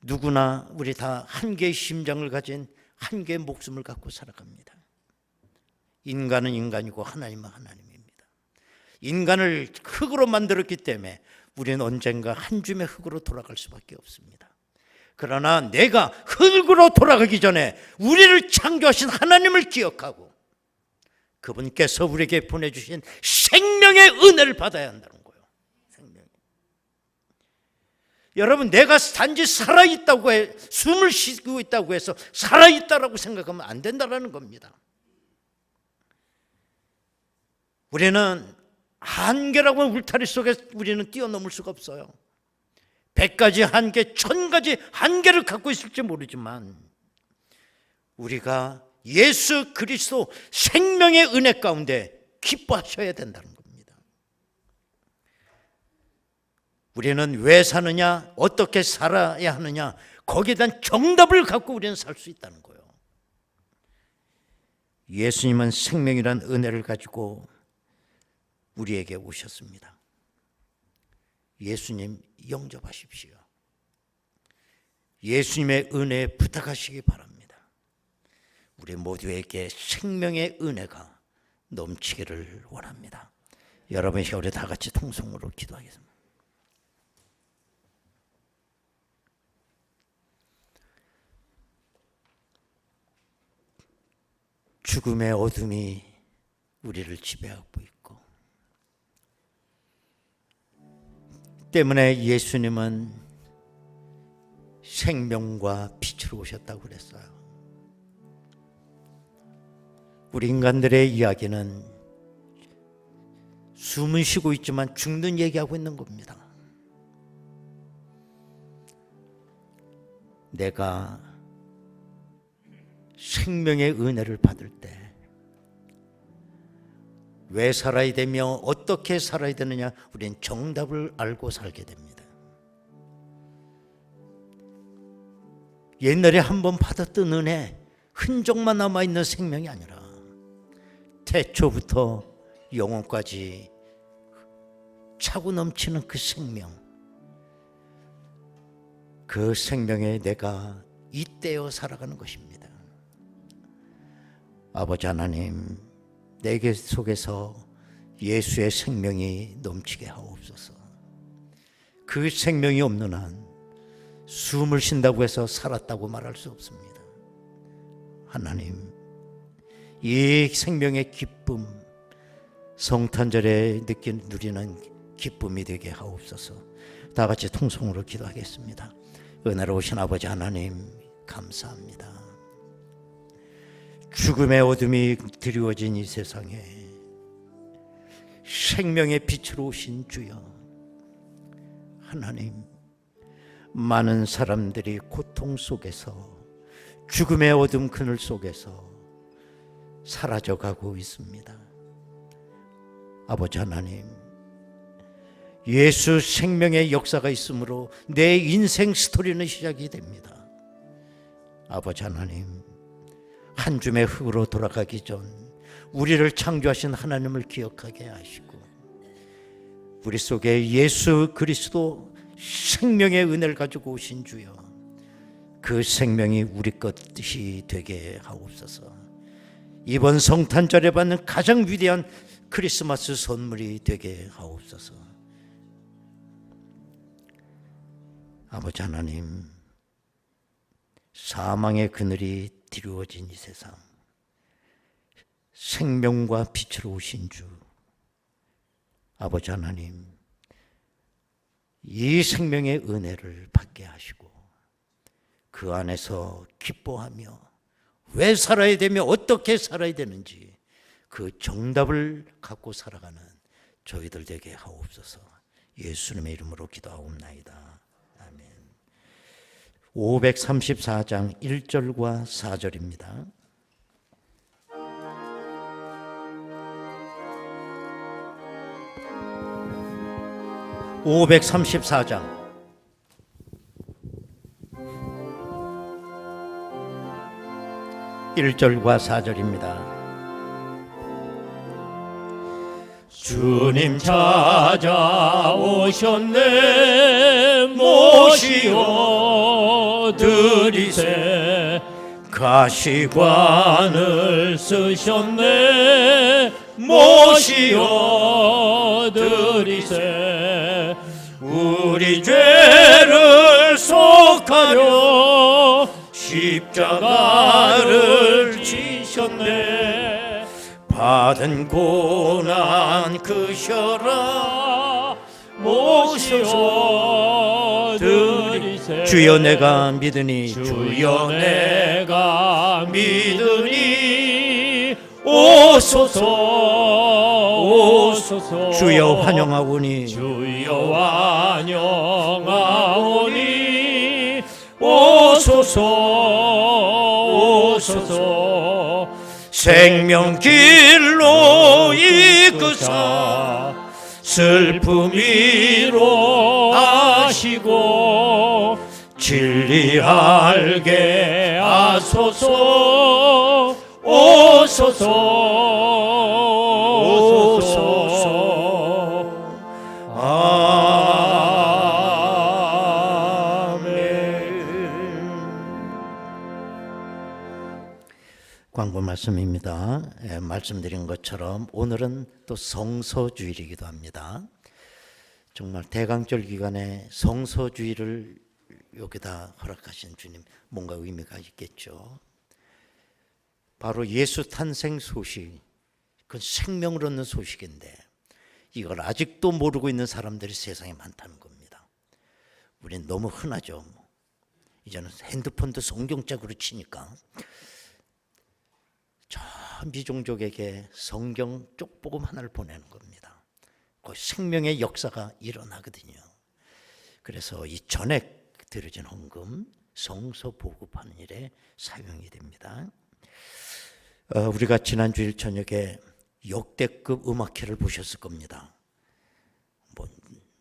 누구나 우리 다 한 개의 심장을 가진 한 개의 목숨을 갖고 살아갑니다. 인간은 인간이고 하나님은 하나님입니다. 인간을 흙으로 만들었기 때문에 우리는 언젠가 한 줌의 흙으로 돌아갈 수밖에 없습니다. 그러나 내가 흙으로 돌아가기 전에 우리를 창조하신 하나님을 기억하고 그분께서 우리에게 보내주신 생명의 은혜를 받아야 한다는 거예요. 생명. 여러분, 내가 단지 살아있다고 해, 숨을 쉬고 있다고 해서 살아있다라고 생각하면 안 된다는 겁니다. 우리는 한계라고 하는 울타리 속에 우리는 뛰어넘을 수가 없어요. 100가지 한계, 1000가지 한계를 갖고 있을지 모르지만 우리가 예수 그리스도 생명의 은혜 가운데 기뻐하셔야 된다는 겁니다. 우리는 왜 사느냐, 어떻게 살아야 하느냐, 거기에 대한 정답을 갖고 우리는 살 수 있다는 거예요. 예수님은 생명이란 은혜를 가지고 우리에게 오셨습니다. 예수님 영접하십시오. 예수님의 은혜 부탁하시기 바랍니다. 우리 모두에게 생명의 은혜가 넘치기를 원합니다. 여러분, 우리 다 같이 통성으로 기도하겠습니다. 죽음의 어둠이 우리를 지배하고 있고 때문에 예수님은 생명과 빛으로 오셨다고 그랬어요. 우리 인간들의 이야기는 숨은 쉬고 있지만 죽는 얘기하고 있는 겁니다. 내가 생명의 은혜를 받을 때 왜 살아야 되며 어떻게 살아야 되느냐, 우리는 정답을 알고 살게 됩니다. 옛날에 한번 받았던 은혜, 흔적만 남아있는 생명이 아니라 태초부터 영혼까지 차고 넘치는 그 생명, 그 생명에 내가 잇대어 살아가는 것입니다. 아버지 하나님, 내게 속에서 예수의 생명이 넘치게 하옵소서. 그 생명이 없는 한 숨을 쉰다고 해서 살았다고 말할 수 없습니다. 하나님, 이 생명의 기쁨, 성탄절에 누리는 기쁨이 되게 하옵소서. 다 같이 통성으로 기도하겠습니다. 은혜로우신 아버지 하나님, 감사합니다. 죽음의 어둠이 드리워진 이 세상에 생명의 빛으로 오신 주여, 하나님, 많은 사람들이 고통 속에서, 죽음의 어둠 그늘 속에서 사라져가고 있습니다. 아버지 하나님, 예수 생명의 역사가 있으므로 내 인생 스토리는 시작이 됩니다. 아버지 하나님, 한 줌의 흙으로 돌아가기 전 우리를 창조하신 하나님을 기억하게 하시고 우리 속에 예수 그리스도 생명의 은혜를 가지고 오신 주여, 그 생명이 우리 것이 되게 하옵소서. 이번 성탄절에 받는 가장 위대한 크리스마스 선물이 되게 하옵소서. 아버지 하나님, 사망의 그늘이 드리워진 이 세상, 생명과 빛으로 오신 주 아버지 하나님, 이 생명의 은혜를 받게 하시고 그 안에서 기뻐하며 왜 살아야 되며 어떻게 살아야 되는지 그 정답을 갖고 살아가는 저희들 되게 하옵소서. 예수님의 이름으로 기도하옵나이다. 534장 1절과 4절입니다. (534장) 1절과 4절입니다. 주님 찾아오셨네 모시어 드리세 가시관을 쓰셨네 모시어 드리세 우리 죄를 속하려 십자가를 지셨네 받은 고난 크셔라 모시어 드리세 주여 내가 믿으니 주여 내가 믿으니 오소서 오소서 주여 환영하오니 주여 환영하오니 오소서 오소서 생명길로 이끄사 슬픔 위로하시고 진리 알게 하소서 오소서 오소서 광고 말씀입니다. 말씀드린 것처럼 오늘은 또 성서주일이기도 합니다. 정말 대강절 기간에 성서주일을 여기다 허락하신 주님 뭔가 의미가 있겠죠. 바로 예수 탄생 소식, 그건 생명을 얻는 소식인데 이걸 아직도 모르고 있는 사람들이 세상에 많다는 겁니다. 우리는 너무 흔하죠. 이제는 핸드폰도 성경책으로 치니까 저 미종족에게 성경 쪽복음 하나를 보내는 겁니다. 그 생명의 역사가 일어나거든요. 그래서 이 전액 드려진 헌금 성서 보급하는 일에 사용이 됩니다. 우리가 지난 주일 저녁에 역대급 음악회를 보셨을 겁니다. 뭐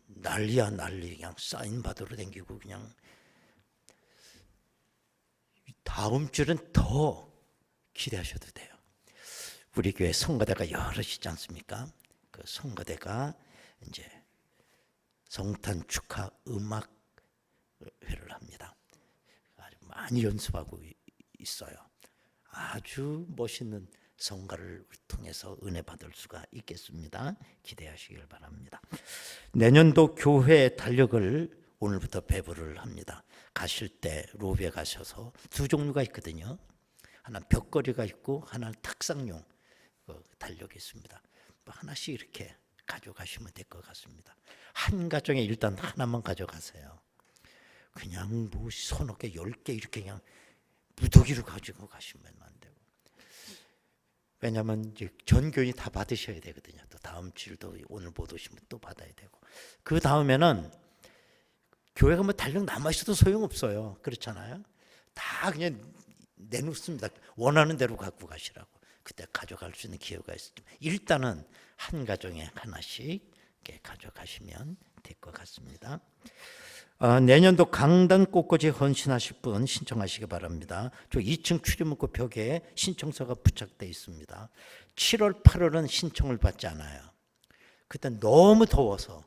난리야 난리. 그냥 사인 받으러 다니고 그냥. 다음 주는 더 기대하셔도 돼요. 우리 교회 성가대가 여럿이지 않습니까? 그 성가대가 이제 성탄 축하 음악 회를 합니다. 아주 많이 연습하고 있어요. 아주 멋있는 성가를 통해서 은혜 받을 수가 있겠습니다. 기대하시길 바랍니다. 내년도 교회 달력을 오늘부터 배부를 합니다. 가실 때 로비에 가셔서 두 종류가 있거든요. 하나 벽걸이가 있고 하나는 탁상용 달력이 있습니다. 하나씩 이렇게 가져가시면 될 것 같습니다. 한 가정에 일단 하나만 가져가세요. 그냥 뭐 서너 개, 10개 이렇게 그냥 무더기로 가지고 가시면 안 되고. 왜냐하면 이제 전 교인이 다 받으셔야 되거든요. 또 다음 주일도 오늘 못 오시면 또 받아야 되고. 그 다음에는 교회가 뭐 달력 남아 있어도 소용없어요. 그렇잖아요. 다 그냥 내놓습니다. 원하는 대로 갖고 가시라고. 그때 가져갈 수 있는 기회가 있습니다. 일단은 한 가정에 하나씩 가져가시면 될 것 같습니다. 내년도 강단 꽃꽂이 헌신하실 분 신청하시기 바랍니다. 저 2층 출입문구 벽에 신청서가 부착되어 있습니다. 7월, 8월은 신청을 받지 않아요. 그때 너무 더워서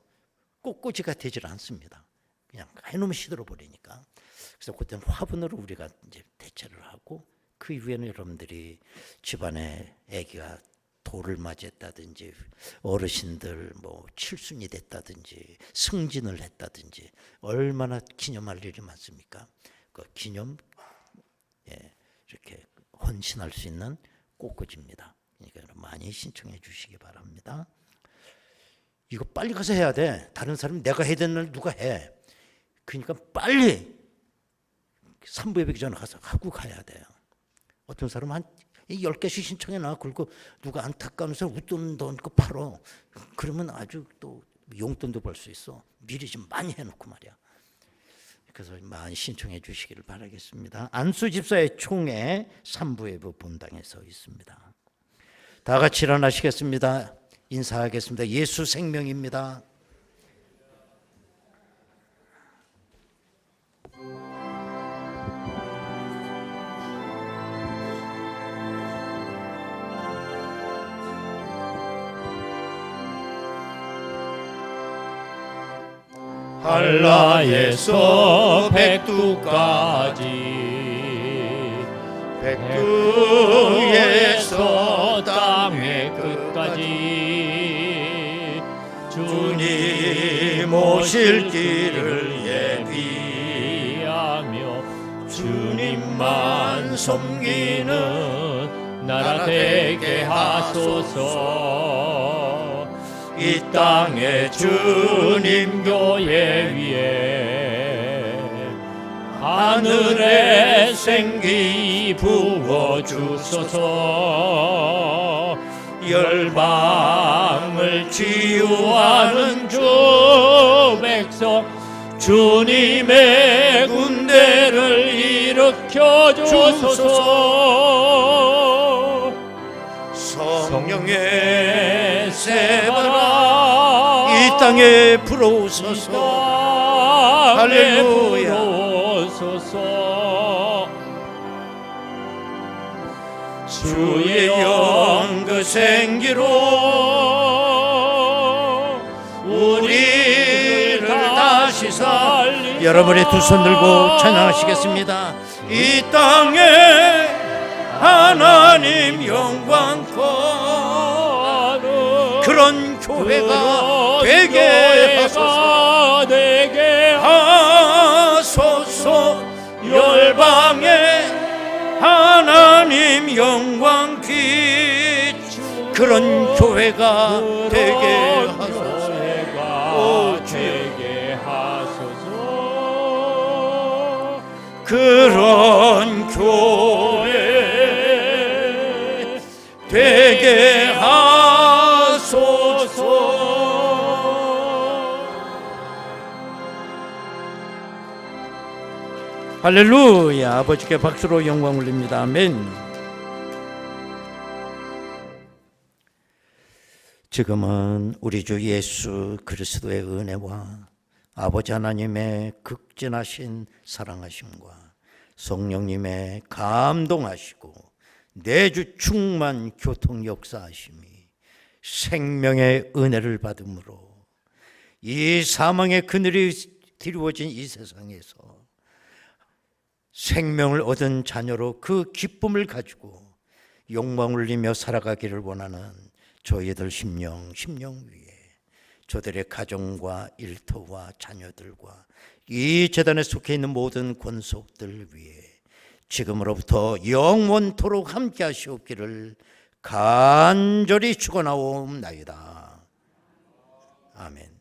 꽃꽂이가 되질 않습니다. 그냥 해놓으면 시들어버리니까. 그래서 그때는 화분으로 우리가 이제 대체를 하고 그 이후에는 여러분들이 집안에 아기가 돌을 맞이했다든지 어르신들 뭐 칠순이 됐다든지 승진을 했다든지 얼마나 기념할 일이 많습니까? 그 기념 이렇게 헌신할 수 있는 꽃꽂이입니다. 그러니까 많이 신청해 주시기 바랍니다. 이거 빨리 가서 해야 돼. 다른 사람이 내가 해야 되는 날 누가 해. 그러니까 빨리 3부 예배기 전에 가서 하고 가야 돼요. 어떤 사람은 한 10개씩 신청해놔. 그리고 누가 안타까우면서 웃돈 넣고 팔어. 그러면 아주 또 용돈도 벌 수 있어. 미리 좀 많이 해놓고 말이야. 그래서 많이 신청해 주시기를 바라겠습니다. 안수집사의 총회 3부 예배 본당에 서 있습니다. 다 같이 일어나시겠습니다. 인사하겠습니다. 예수 생명입니다. 한라에서 백두까지 백두에서 땅의 끝까지 주님 오실 길을 예비하며 주님만 섬기는 나라 되게 하소서. 이 땅에 주님 교회 위에 하늘의 생기 부어주소서. 열방을 치유하는 주 백성 주님의 군대를 일으켜 주소서. 성령의 새바람 이 땅에 불어오소서. 할렐루야. 주의 영 그 생기로 우리를 다시 살리사. 여러분의 두 손 들고 찬양하시겠습니다. 이 땅에 하나님 영광코 그런 교회가 되게 하소서. 열방에 하나님 영광 빛 그런 교회가 되게 하소서. 오 주여 그런 교회 되게 하소서. 할렐루야. 아버지께 박수로 영광 올립니다. 아멘. 지금은 우리 주 예수 그리스도의 은혜와 아버지 하나님의 극진하신 사랑하심과 성령님의 감동하시고 내주 충만 교통 역사하심이 생명의 은혜를 받음으로 이 사망의 그늘이 드리워진 이 세상에서 생명을 얻은 자녀로 그 기쁨을 가지고 욕망을 울리며 살아가기를 원하는 저희들 심령 위에 저들의 가정과 일터와 자녀들과 이 재단에 속해 있는 모든 권속들 위에 지금으로부터 영원토록 함께 하시옵기를 간절히 축원하옵나이다. 아멘.